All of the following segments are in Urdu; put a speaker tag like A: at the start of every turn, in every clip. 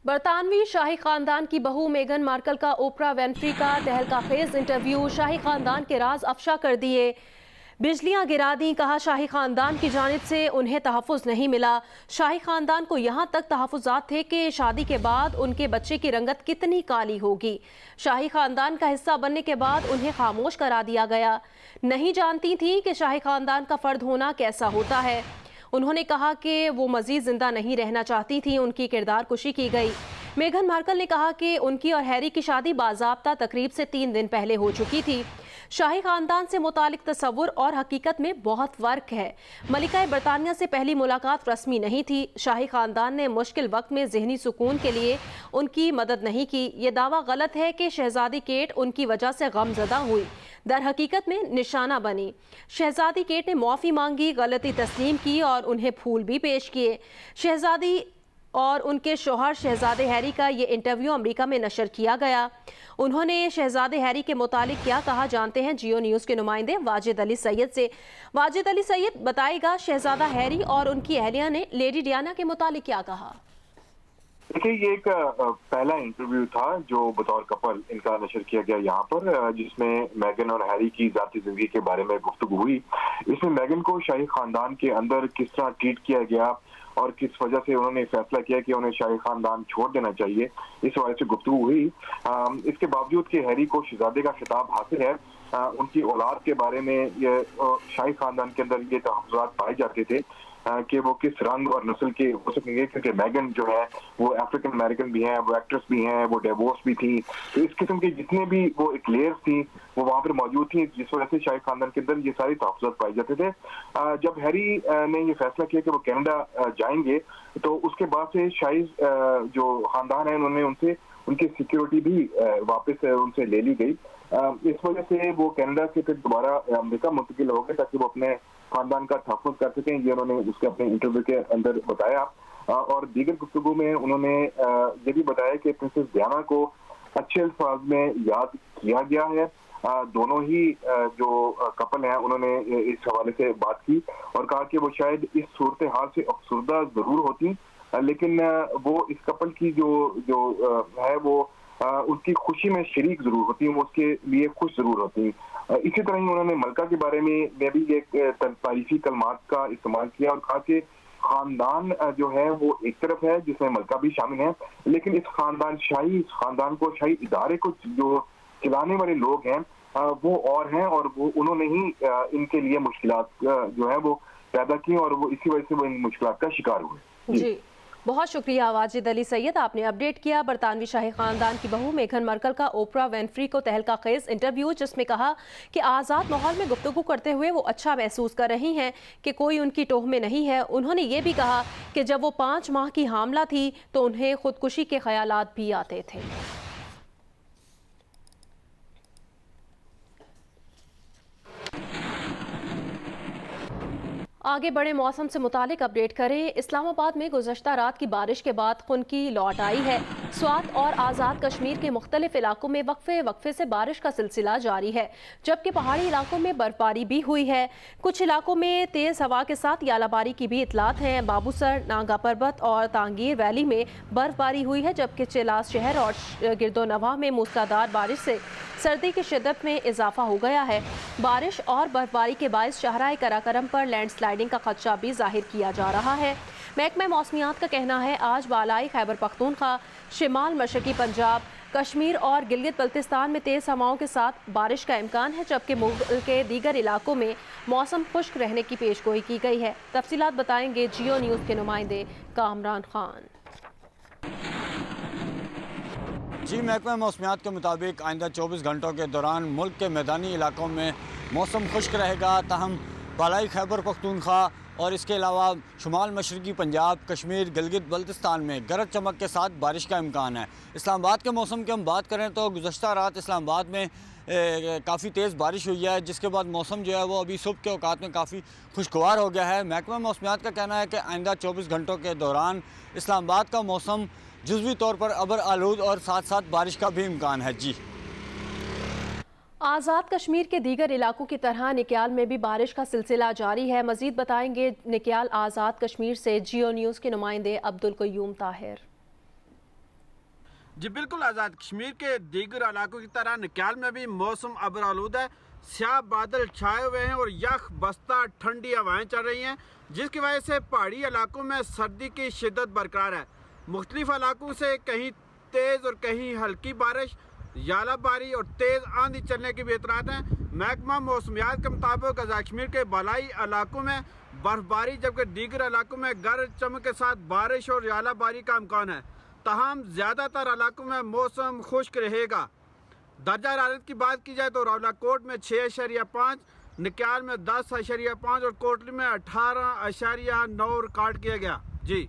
A: برطانوی شاہی خاندان کی بہو میگن مارکل کا اوپرا وینفری کا تہلکہ خیز انٹرویو، شاہی خاندان کے راز افشا کر دیے، بجلیاں گرا دیں، کہا شاہی خاندان کی جانب سے انہیں تحفظ نہیں ملا۔ شاہی خاندان کو یہاں تک تحفظات تھے کہ شادی کے بعد ان کے بچے کی رنگت کتنی کالی ہوگی۔ شاہی خاندان کا حصہ بننے کے بعد انہیں خاموش کرا دیا گیا۔ نہیں جانتی تھیں کہ شاہی خاندان کا فرد ہونا کیسا ہوتا ہے۔ انہوں نے کہا کہ وہ مزید زندہ نہیں رہنا چاہتی تھیں، ان کی کردار کشی کی گئی۔ میگن مارکل نے کہا کہ ان کی اور ہیری کی شادی باضابطہ تقریب سے 3 دن پہلے ہو چکی تھی۔ شاہی خاندان سے متعلق تصور اور حقیقت میں بہت فرق ہے۔ ملکہ برطانیہ سے پہلی ملاقات رسمی نہیں تھی۔ شاہی خاندان نے مشکل وقت میں ذہنی سکون کے لیے ان کی مدد نہیں کی۔ یہ دعویٰ غلط ہے کہ شہزادی کیٹ ان کی وجہ سے غم زدہ ہوئی، در حقیقت میں نشانہ بنی۔ شہزادی کیٹ نے معافی مانگی، غلطی تسلیم کی اور انہیں پھول بھی پیش کیے۔ شہزادی اور ان کے شوہر شہزادے ہیری کا یہ انٹرویو امریکہ میں نشر کیا گیا۔ انہوں نے شہزادے ہیری کے متعلق کیا کہا، جانتے ہیں جیو نیوز کے نمائندے واجد علی سید سے۔ واجد علی سید، بتائے گا شہزادہ ہیری اور ان کی اہلیہ نے لیڈی ڈیانا کے متعلق کیا کہا؟
B: دیکھیے، یہ ایک پہلا انٹرویو تھا جو بطور کپل ان کا نشر کیا گیا یہاں پر، جس میں میگن اور ہیری کی ذاتی زندگی کے بارے میں گفتگو ہوئی۔ اس میں میگن کو شاہی خاندان کے اندر کس طرح ٹریٹ کیا گیا اور کس وجہ سے انہوں نے فیصلہ کیا کہ انہیں شاہی خاندان چھوڑ دینا چاہیے، اس حوالے سے گفتگو ہوئی۔ اس کے باوجود کہ ہیری کو شہزادے کا خطاب حاصل ہے، ان کی اولاد کے بارے میں یہ شاہی خاندان کے اندر یہ تحفظات پائے جاتے تھے کہ وہ کس رنگ اور نسل کے ہو سکیں گے، کیونکہ میگن جو ہے وہ افریقن امریکن بھی ہیں، وہ ایکٹریس بھی ہیں، وہ ڈیورس بھی تھی، تو اس قسم کے جتنے بھی وہ ایکلیئرز تھیں وہ وہاں پر موجود تھیں، جس وجہ سے شاہی خاندان کے اندر یہ ساری تحفظات پائے جاتے تھے۔ جب ہیری نے یہ فیصلہ کیا کہ وہ کینیڈا جائیں گے، تو اس کے بعد سے شاہی جو خاندان ہے انہوں نے ان کی سیکیورٹی بھی واپس ان سے لے لی گئی۔ اس وجہ سے وہ کینیڈا سے پھر دوبارہ امریکہ منتقل ہو گئے تاکہ وہ اپنے خاندان کا تحفظ کر سکیں۔ یہ انہوں نے اس کے اپنے انٹرویو کے اندر بتایا، اور دیگر گفتگو میں انہوں نے یہ بھی بتایا کہ پرنسس ڈیانا کو اچھے الفاظ میں یاد کیا گیا ہے۔ دونوں ہی جو کپل ہیں انہوں نے اس حوالے سے بات کی اور کہا کہ وہ شاید اس صورتحال سے افسردہ ضرور ہوتی، لیکن وہ اس کپل کی جو ہے وہ ان کی خوشی میں شریک ضرور ہوتی ہیں، وہ اس کے لیے خوش ضرور ہوتی ہیں۔ اسی طرح ہی انہوں نے ملکہ کے بارے میں بھی ایک تعریفی کلمات کا استعمال کیا اور کہا کہ خاندان جو ہے وہ ایک طرف ہے جس میں ملکہ بھی شامل ہے، لیکن اس خاندان کو شاہی ادارے کو جو چلانے والے لوگ ہیں وہ اور ہیں، اور وہ انہوں نے ہی ان کے لیے مشکلات جو ہے وہ پیدا کی اور وہ اسی وجہ سے وہ ان مشکلات کا شکار ہوئے۔
A: جی بہت شکریہ واجد علی سید، آپ نے اپڈیٹ کیا برطانوی شاہی خاندان کی بہو میگن مارکل کا اوپرا وینفری کو تہلکہ خیز انٹرویو، جس میں کہا کہ آزاد ماحول میں گفتگو کرتے ہوئے وہ اچھا محسوس کر رہی ہیں کہ کوئی ان کی ٹوہ میں نہیں ہے۔ انہوں نے یہ بھی کہا کہ جب وہ 5 ماہ کی حاملہ تھی تو انہیں خودکشی کے خیالات بھی آتے تھے۔ آگے بڑے موسم سے متعلق اپڈیٹ کریں۔ اسلام آباد میں گزشتہ رات کی بارش کے بعد خنکی لوٹ آئی ہے۔ سوات اور آزاد کشمیر کے مختلف علاقوں میں وقفے سے بارش کا سلسلہ جاری ہے، جبکہ پہاڑی علاقوں میں برف باری بھی ہوئی ہے۔ کچھ علاقوں میں تیز ہوا کے ساتھ یالہ باری کی بھی اطلاعات ہیں۔ بابوسر، ناگا پربت اور تانگیر ویلی میں برف باری ہوئی ہے، جبکہ چیلاس شہر اور گردونواح میں موسلادھار بارش سے سردی کی شدت میں اضافہ ہو گیا ہے۔ بارش اور برف باری کے باعث شاہراہ قراقرم پر لینڈ سلائیڈنگ کا خدشہ بھی ظاہر کیا جا رہا ہے۔ محکمہ موسمیات کا کہنا ہے آج بالائی خیبر پختونخوا، شمال مشرقی پنجاب، کشمیر اور گلگت بلتستان میں تیز ہوائوں کے ساتھ بارش کا امکان ہے، جبکہ ملک کے دیگر علاقوں میں موسم خشک رہنے کی پیش گوئی کی گئی ہے۔ تفصیلات بتائیں گے جیو نیوز کے نمائندے کامران خان۔
C: جی، محکمہ موسمیات کے مطابق آئندہ 24 گھنٹوں کے دوران ملک کے میدانی علاقوں میں موسم خشک رہے گا، تاہم بالائی خیبر پختونخوا اور اس کے علاوہ شمال مشرقی پنجاب، کشمیر، گلگت بلتستان میں گرج چمک کے ساتھ بارش کا امکان ہے۔ اسلام آباد کے موسم کی ہم بات کریں تو گزشتہ رات اسلام آباد میں کافی تیز بارش ہوئی ہے، جس کے بعد موسم جو ہے وہ ابھی صبح کے اوقات میں کافی خوشگوار ہو گیا ہے۔ محکمہ موسمیات کا کہنا ہے کہ آئندہ 24 گھنٹوں کے دوران اسلام آباد کا موسم جزوی طور پر ابر آلود اور ساتھ ساتھ بارش کا بھی امکان ہے۔ جی،
A: آزاد کشمیر کے دیگر علاقوں کی طرح نکیال میں بھی بارش کا سلسلہ جاری ہے۔ مزید بتائیں گے نکیال آزاد کشمیر سے جیو نیوز کے نمائندے عبدالقیوم طاہر۔
D: جی بالکل، آزاد کشمیر کے دیگر علاقوں کی طرح نکیال میں بھی موسم ابرآلود ہے، سیاہ بادل چھائے ہوئے ہیں اور یخ بستہ ٹھنڈی ہوائیں چل رہی ہیں، جس کی وجہ سے پہاڑی علاقوں میں سردی کی شدت برقرار ہے۔ مختلف علاقوں سے کہیں تیز اور کہیں ہلکی بارش، یالہ باری اور تیز آندھی چلنے کی بھی اطلاعات ہیں۔ محکمہ موسمیات کے مطابق آزاد کشمیر کے بالائی علاقوں میں برف باری جبکہ دیگر علاقوں میں گرج چمک کے ساتھ بارش اور یالہ باری کا امکان ہے۔ تاہم زیادہ تر علاقوں میں موسم خشک رہے گا۔ درجہ حرارت کی بات کی جائے تو راولہ کوٹ میں 6.5، نکیال میں 10.5 اور کوٹلی میں 18.9 ریکارڈ کیا گیا۔ جی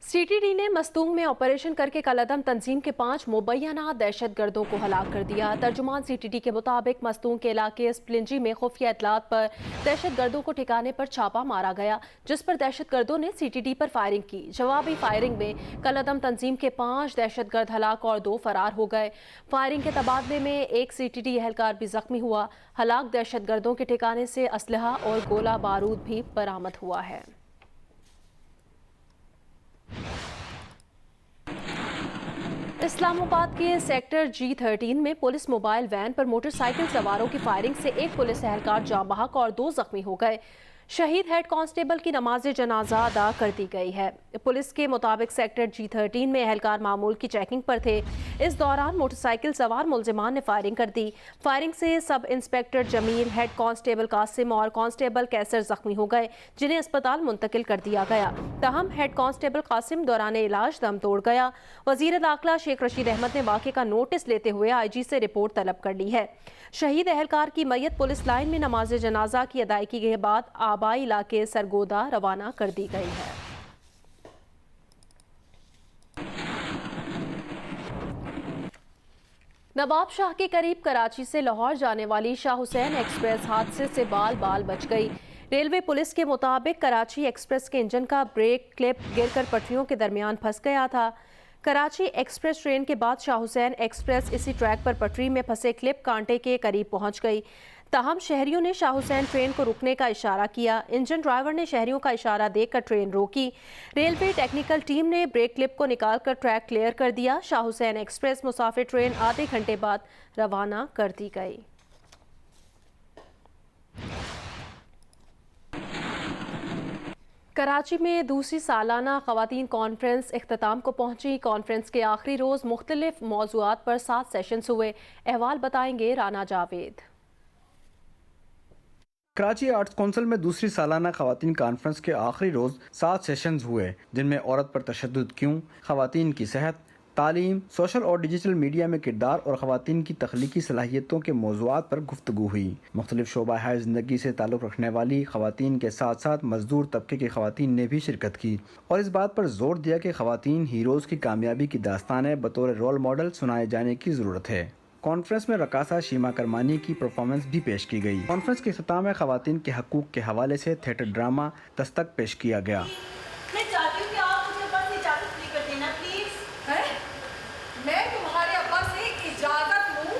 A: سی ٹی ڈی نے مستونگ میں آپریشن کر کے کالعدم تنظیم کے 5 مبینہ دہشت گردوں کو ہلاک کر دیا۔ ترجمان سی ٹی ڈی کے مطابق مستونگ کے علاقے سپلنجی میں خفیہ اطلاعات پر دہشت گردوں کو ٹھکانے پر چھاپا مارا گیا، جس پر دہشت گردوں نے سی ٹی ڈی پر فائرنگ کی۔ جوابی فائرنگ میں کالعدم تنظیم کے 5 دہشت گرد ہلاک اور 2 فرار ہو گئے۔ فائرنگ کے تبادلے میں ایک سی ٹی ڈی اہلکار بھی زخمی ہوا۔ ہلاک دہشت گردوں کے ٹھکانے سے اسلحہ اور گولہ بارود بھی برآمد ہوا ہے۔ اسلام آباد کے سیکٹر G13 میں پولیس موبائل وین پر موٹر سائیکل سواروں کی فائرنگ سے ایک پولیس اہلکار جاں بحق اور 2 زخمی ہو گئے۔ شہید ہیڈ کانسٹیبل کی نماز جنازہ ادا کر دی گئی ہے۔ پولیس کے مطابق سیکٹر G13 میں اہلکار معمول کی چیکنگ پر تھے۔ اس دوران موٹر سائیکل سوار ملزمان نے فائرنگ کر دی۔ فائرنگ سے سب انسپیکٹر جمیل، ہیڈ کانسٹیبل قاسم اور کانسٹیبل کیسر زخمی ہو گئے، جنہیں اسپتال منتقل کر دیا گیا۔ تاہم ہیڈ کانسٹیبل قاسم دوران علاج دم توڑ گیا۔ وزیر داخلہ شیخ رشید احمد نے واقعے کا نوٹس لیتے ہوئے آئی جی سے رپورٹ طلب کر لی ہے۔ شہید اہلکار کی میت پولیس لائن میں نماز جنازہ کی ادائیگی کے بعد آبائی علاقے سرگودا روانہ کر دی گئی ہے۔ نواب شاہ کے قریب کراچی سے لاہور جانے والی شاہ حسین ایکسپریس حادثے سے بال بال بچ گئی۔ ریلوے پولیس کے مطابق کراچی ایکسپریس کے انجن کا بریک کلپ گر کر پٹریوں کے درمیان پھنس گیا تھا۔ کراچی ایکسپریس ٹرین کے بعد شاہ حسین ایکسپریس اسی ٹریک پر پٹری میں پھنسے کلپ کانٹے کے قریب پہنچ گئی۔ تاہم شہریوں نے شاہ حسین ٹرین کو رکنے کا اشارہ کیا۔ انجن ڈرائیور نے شہریوں کا اشارہ دیکھ کر ٹرین روکی۔ ریلوے ٹیکنیکل ٹیم نے بریک کلپ کو نکال کر ٹریک کلیئر کر دیا۔ شاہ حسین ایکسپریس مسافر ٹرین آدھے گھنٹے بعد روانہ کر دی گئی۔ کراچی میں دوسری سالانہ خواتین کانفرنس اختتام کو پہنچی۔ کانفرنس کے آخری روز مختلف موضوعات پر 7 سیشنز ہوئے۔ احوال بتائیں گے رانا جاوید۔
E: کراچی آرٹس کونسل میں دوسری سالانہ خواتین کانفرنس کے آخری روز 7 سیشنز ہوئے، جن میں عورت پر تشدد کیوں، خواتین کی صحت، تعلیم، سوشل اور ڈیجیٹل میڈیا میں کردار اور خواتین کی تخلیقی صلاحیتوں کے موضوعات پر گفتگو ہوئی۔ مختلف شعبہ حیات زندگی سے تعلق رکھنے والی خواتین کے ساتھ ساتھ مزدور طبقے کی خواتین نے بھی شرکت کی اور اس بات پر زور دیا کہ خواتین ہیروز کی کامیابی کی داستانیں بطور رول ماڈل سنائے جانے کی ضرورت ہے۔ کانفرنس میں رقاصہ شیما کرمانی کی پرفارمنس بھی پیش کی گئی۔ کانفرنس کے اختتام میں خواتین کے حقوق کے حوالے سے تھیٹر ڈرامہ دستک پیش کیا گیا۔
F: میں چاہتی ہوں کہ آپ مجھے بس اجازت نہیں کر دینا پلیز۔ میں تمہارے ابا سے اجازت لوں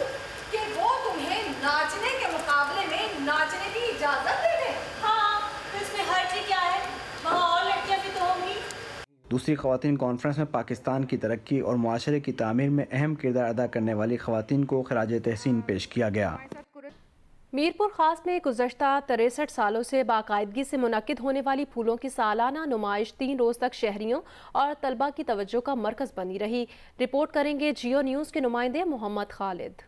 F: کہ وہ تمہیں ناچنے کے مقابلے میں ناچنے کی اجازت دے دیں؟ ہاں، تو اس میں حرج کیا ہے؟ وہاں اور لڑکیاں بھی تو ہوں گی۔
E: دوسری خواتین کانفرنس میں پاکستان کی ترقی اور معاشرے کی تعمیر میں اہم کردار ادا کرنے والی خواتین کو خراج تحسین پیش کیا گیا۔
A: میرپور خاص میں گزشتہ 63 سالوں سے باقاعدگی سے منعقد ہونے والی پھولوں کی سالانہ نمائش 3 روز تک شہریوں اور طلبہ کی توجہ کا مرکز بنی رہی۔ رپورٹ کریں گے جیو نیوز کے نمائندے محمد خالد۔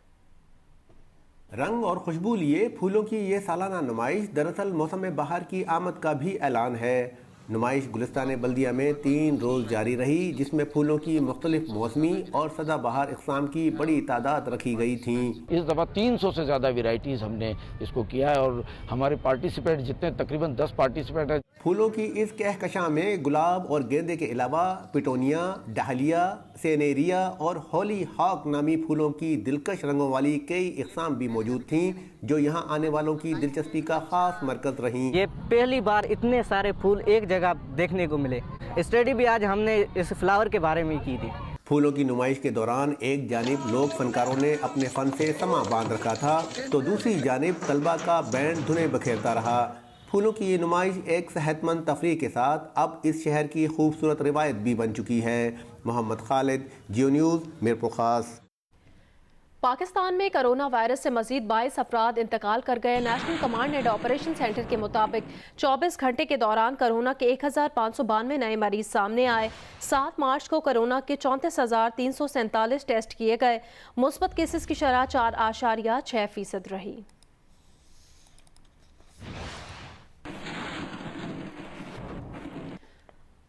G: رنگ اور خوشبو لیے پھولوں کی یہ سالانہ نمائش دراصل موسم بہار کی آمد کا بھی اعلان ہے۔ نمائش گلستان بلدیہ میں 3 روز جاری رہی، جس میں پھولوں کی مختلف موسمی اور سدا بہار اقسام کی بڑی تعداد رکھی گئی تھیں۔
H: اس دفعہ 300 سے زیادہ ویرائٹیز ہم نے اس کو کیا ہے اور ہمارے پارٹیسپیٹ جتنے تقریباً 10 پارٹیسپیٹ ہیں۔
G: پھولوں کی اس کہکشاں میں گلاب اور گیندے کے علاوہ پٹونیا، ڈہلیا، سینیریا اور ہولی ہاک نامی پھولوں کی دلکش رنگوں والی کئی اقسام بھی موجود تھیں، جو یہاں آنے والوں کی دلچسپی کا خاص مرکز رہیں۔
I: یہ پہلی بار اتنے سارے پھول ایک جگہ دیکھنے کو ملے۔ اسٹڈی بھی آج ہم نے اس فلاور کے بارے میں کی تھی۔
G: پھولوں کی نمائش کے دوران ایک جانب لوک فنکاروں نے اپنے فن سے سما باندھ رکھا تھا، تو دوسری جانب طلبہ کا بینڈ دھنیں بکھیرتا رہا۔ پھولوں کی یہ نمائش ایک صحت مند تفریح کے ساتھ اب اس شہر کی خوبصورت روایت بھی بن چکی ہے۔ محمد خالد، جیو نیوز، میرپور خاص۔
A: پاکستان میں کرونا وائرس سے مزید 22 افراد انتقال کر گئے۔ National command and operation centre کے مطابق 24 گھنٹے کے دوران کرونا کے 1592 نئے مریض سامنے آئے۔ 7 مارچ کو کرونا کے 34,347 ٹیسٹ کیے گئے۔ مثبت کیسز کی شرح 4.6% رہی۔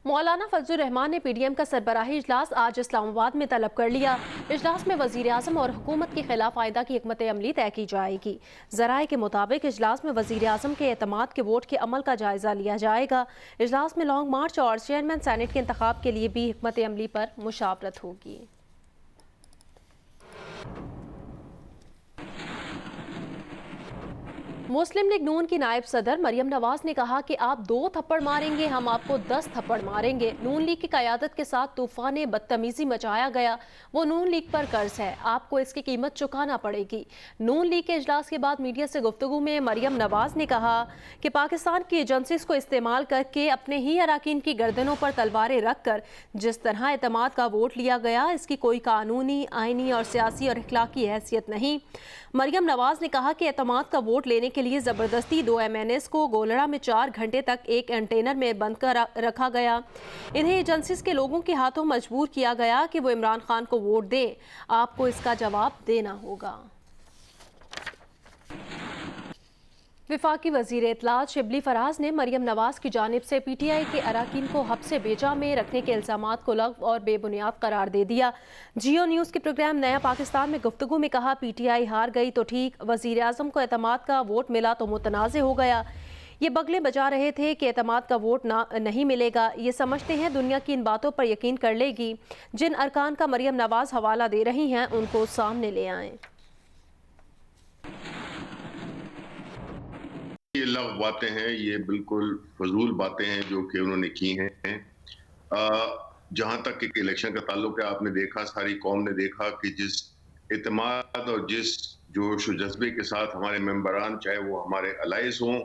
A: مولانا فضل الرحمان نے پی ڈی ایم کا سربراہی اجلاس آج اسلام آباد میں طلب کر لیا۔ اجلاس میں وزیر اعظم اور حکومت کے خلاف آئندہ کی حکمت عملی طے کی جائے گی۔ ذرائع کے مطابق اجلاس میں وزیر اعظم کے اعتماد کے ووٹ کے عمل کا جائزہ لیا جائے گا۔ اجلاس میں لانگ مارچ اور چیئرمین سینٹ کے انتخاب کے لیے بھی حکمت عملی پر مشاورت ہوگی۔ مسلم لیگ نون کی نائب صدر مریم نواز نے کہا کہ آپ 2 تھپڑ ماریں گے، ہم آپ کو 10 تھپڑ ماریں گے۔ نون لیگ کی قیادت کے ساتھ طوفان بدتمیزی مچایا گیا، وہ نون لیگ پر قرض ہے، آپ کو اس کی قیمت چکانا پڑے گی۔ نون لیگ کے اجلاس کے بعد میڈیا سے گفتگو میں مریم نواز نے کہا کہ پاکستان کی ایجنسیز کو استعمال کر کے اپنے ہی اراکین کی گردنوں پر تلواریں رکھ کر جس طرح اعتماد کا ووٹ لیا گیا، اس کی کوئی قانونی، آئینی اور سیاسی اور اخلاقی حیثیت نہیں۔ مریم نواز نے کہا کہ اعتماد کا ووٹ لینے کے لیے زبردستی 2 MNAs کو گولڑا میں 4 گھنٹے تک ایک کنٹینر میں بند کر رکھا گیا۔ انہیں ایجنسیز کے لوگوں کے ہاتھوں مجبور کیا گیا کہ وہ عمران خان کو ووٹ دیں۔ آپ کو اس کا جواب دینا ہوگا۔ وفاقی وزیر اطلاعات شبلی فراز نے مریم نواز کی جانب سے پی ٹی آئی کے اراکین کو حبس بیجا میں رکھنے کے الزامات کو لغو اور بے بنیاد قرار دے دیا۔ جیو نیوز کے پروگرام نیا پاکستان میں گفتگو میں کہا، پی ٹی آئی ہار گئی تو ٹھیک، وزیر اعظم کو اعتماد کا ووٹ ملا تو متنازع ہو گیا۔ یہ بگلے بجا رہے تھے کہ اعتماد کا ووٹ نہیں ملے گا، یہ سمجھتے ہیں دنیا کی ان باتوں پر یقین کر لے گی۔ جن ارکان کا مریم نواز حوالہ دے رہی ہیں ان کو سامنے لے آئیں۔
J: یہ لغو باتیں ہیں، یہ بالکل فضول باتیں ہیں جو کہ انہوں نے کی ہیں۔ جہاں تک کہ الیکشن کا تعلق ہے، آپ نے دیکھا، ساری قوم نے دیکھا کہ جس اعتماد اور جس جوش و جذبے کے ساتھ ہمارے ممبران، چاہے وہ ہمارے الائز ہوں،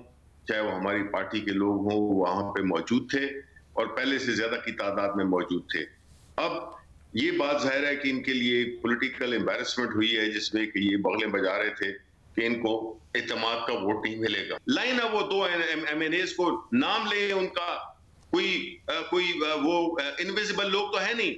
J: چاہے وہ ہماری پارٹی کے لوگ ہوں، وہاں پہ موجود تھے اور پہلے سے زیادہ کی تعداد میں موجود تھے۔ اب یہ بات ظاہر ہے کہ ان کے لیے پولیٹیکل امبیرسمنٹ ہوئی ہے، جس میں کہ یہ بغلیں بجا رہے تھے کہ ان کو اعتماد کا ووٹ نہیں ملے گا۔ لائن ہے وہ 2 MNAs کو نام لے، ان کا کوئی وہ انویزیبل لوگ تو ہے نہیں۔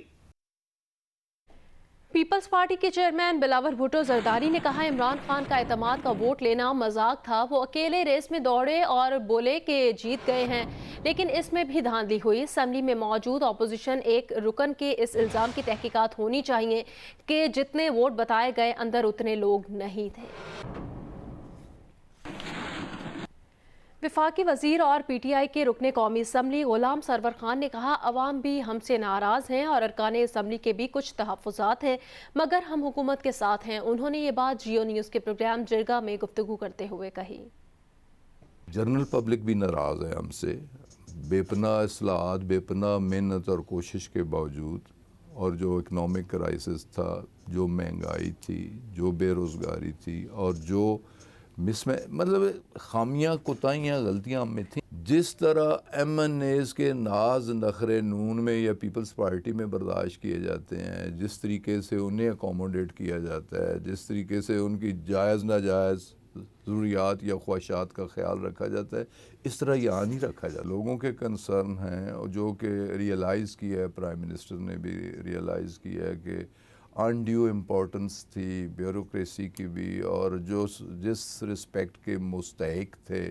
A: پیپلز پارٹی کے چیئرمین بلاول بھٹو زرداری نے کہا، عمران خان کا اعتماد کا ووٹ لینا مذاق تھا، وہ اکیلے ریس میں دوڑے اور بولے کہ جیت گئے ہیں، لیکن اس میں بھی دھاندلی ہوئی۔ اسمبلی میں موجود اپوزیشن ایک رکن کے اس الزام کی تحقیقات ہونی چاہیے کہ جتنے ووٹ بتائے گئے اندر اتنے لوگ نہیں تھے۔ وفاقی وزیر اور پی ٹی آئی کے رکن قومی اسمبلی غلام سرور خان نے کہا، عوام بھی ہم سے ناراض ہیں اور ارکان اسمبلی کے بھی کچھ تحفظات ہیں، مگر ہم حکومت کے ساتھ ہیں۔ انہوں نے یہ بات جیو نیوز کے پروگرام جرگا میں گفتگو کرتے ہوئے کہی۔
K: جنرل پبلک بھی ناراض ہے ہم سے، بے پناہ اصلاحات، بے پناہ محنت اور کوشش کے باوجود، اور جو اکنامک کرائسس تھا، جو مہنگائی تھی، جو بے روزگاری تھی، اور جو مطلب خامیاں، کوتاہیاں، غلطیاں ہم میں تھیں۔ جس طرح MNAs کے ناز نخرے نون میں یا پیپلز پارٹی میں برداشت کیے جاتے ہیں، جس طریقے سے انہیں اکوموڈیٹ کیا جاتا ہے، جس طریقے سے ان کی جائز ناجائز ضروریات یا خواہشات کا خیال رکھا جاتا ہے، اس طرح یہاں نہیں رکھا جاتا۔ لوگوں کے کنسرن ہیں جو کہ ریئلائز کیا ہے، پرائم منسٹر نے بھی ریئلائز کیا ہے کہ انڈیو امپورٹنس تھی بیوروکریسی کی بھی، اور جو جس رسپیکٹ کے مستحق تھے